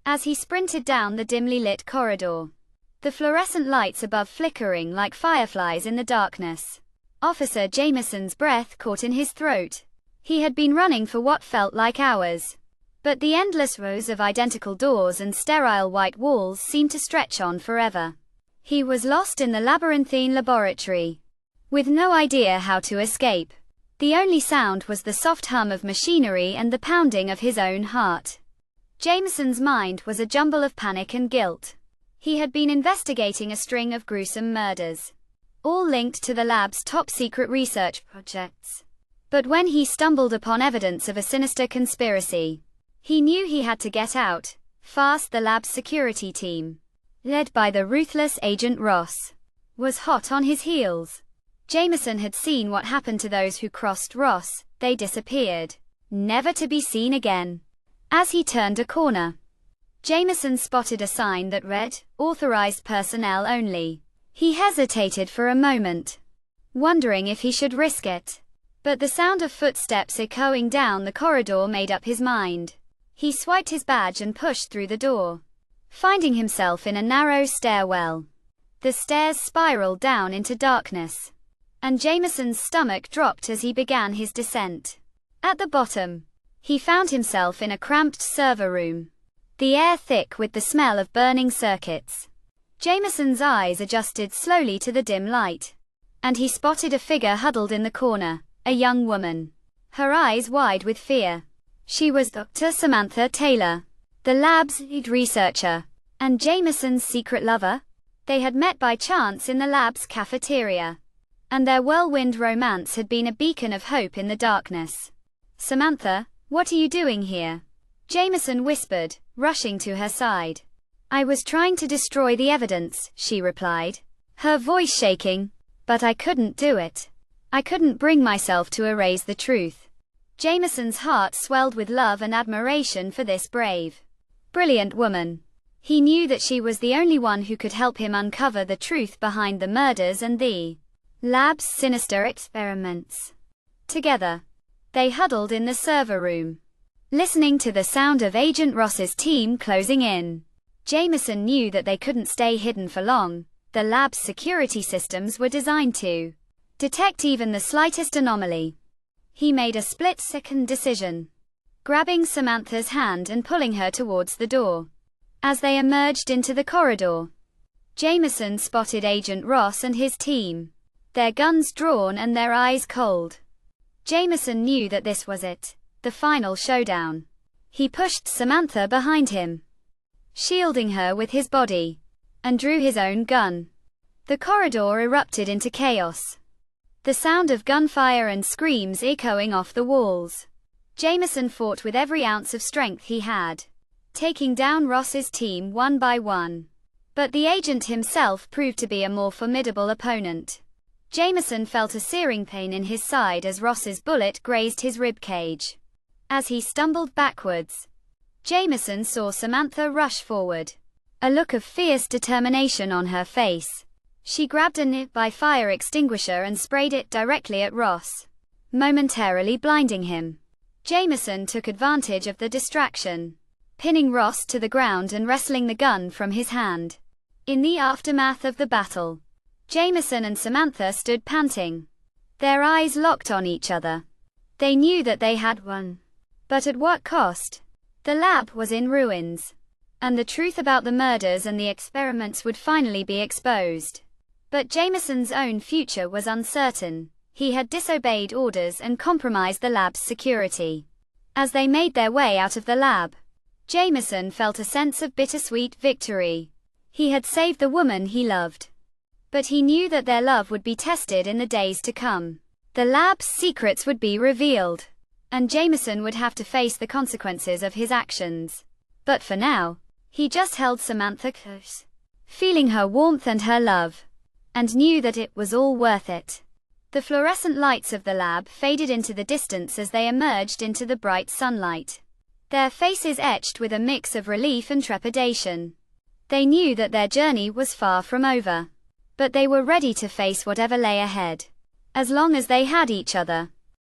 as he sprinted down the dimly lit corridor, the fluorescent lights above flickering like fireflies in the darkness. Officer Jameson's breath caught in his throat. He had been running for what felt like hours, but the endless rows of identical doors and sterile white walls seemed to stretch on forever. He was lost in the labyrinthine laboratory, with no idea how to escape. The only sound was the soft hum of machinery and the pounding of his own heart. Jameson's mind was a jumble of panic and guilt. He had been investigating a string of gruesome murders, all linked to the lab's top-secret research projects. But when he stumbled upon evidence of a sinister conspiracy, he knew he had to get out, fast. The lab's security team, led by the ruthless Agent Ross, was hot on his heels. Jameson had seen what happened to those who crossed Ross. They disappeared, never to be seen again. As he turned a corner, Jameson spotted a sign that read, "Authorized personnel only." He hesitated for a moment, wondering if he should risk it. But the sound of footsteps echoing down the corridor made up his mind. He swiped his badge and pushed through the door, finding himself in a narrow stairwell. The stairs spiraled down into darkness, and Jameson's stomach dropped as he began his descent. At the bottom, he found himself in a cramped server room, the air thick with the smell of burning circuits. Jameson's eyes adjusted slowly to the dim light, and he spotted a figure huddled in the corner, a young woman, her eyes wide with fear. She was Dr. Samantha Taylor, the lab's lead researcher, and Jameson's secret lover. They had met by chance in the lab's cafeteria, and their whirlwind romance had been a beacon of hope in the darkness. "Samantha, what are you doing here?" Jameson whispered, rushing to her side. "I was trying to destroy the evidence," she replied, her voice shaking. "But I couldn't do it. I couldn't bring myself to erase the truth." Jameson's heart swelled with love and admiration for this brave, brilliant woman. He knew that she was the only one who could help him uncover the truth behind the murders and the lab's sinister experiments. Together, they huddled in the server room, listening to the sound of Agent Ross's team closing in. Jameson knew that they couldn't stay hidden for long. The lab's security systems were designed to detect even the slightest anomaly. He made a split-second decision, grabbing Samantha's hand and pulling her towards the door. As they emerged into the corridor, Jameson spotted Agent Ross and his team, their guns drawn and their eyes cold. Jameson knew that this was it, the final showdown. He pushed Samantha behind him, shielding her with his body, and drew his own gun. The corridor erupted into chaos, the sound of gunfire and screams echoing off the walls. Jameson fought with every ounce of strength he had, taking down Ross's team one by one. But the agent himself proved to be a more formidable opponent. Jameson felt a searing pain in his side as Ross's bullet grazed his rib cage. As he stumbled backwards, Jameson saw Samantha rush forward, a look of fierce determination on her face. She grabbed a nearby fire extinguisher and sprayed it directly at Ross, momentarily blinding him. Jameson took advantage of the distraction, pinning Ross to the ground and wresting the gun from his hand. In the aftermath of the battle, Jameson and Samantha stood panting, their eyes locked on each other. They knew that they had won. But at what cost? The lab was in ruins, and the truth about the murders and the experiments would finally be exposed. But Jameson's own future was uncertain. He had disobeyed orders and compromised the lab's security. As they made their way out of the lab, Jameson felt a sense of bittersweet victory. He had saved the woman he loved, but he knew that their love would be tested in the days to come. The lab's secrets would be revealed, and Jameson would have to face the consequences of his actions. But for now, he just held Samantha close, feeling her warmth and her love, and knew that it was all worth it. The fluorescent lights of the lab faded into the distance as they emerged into the bright sunlight, their faces etched with a mix of relief and trepidation. They knew that their journey was far from over, but they were ready to face whatever lay ahead. As long as they had each other,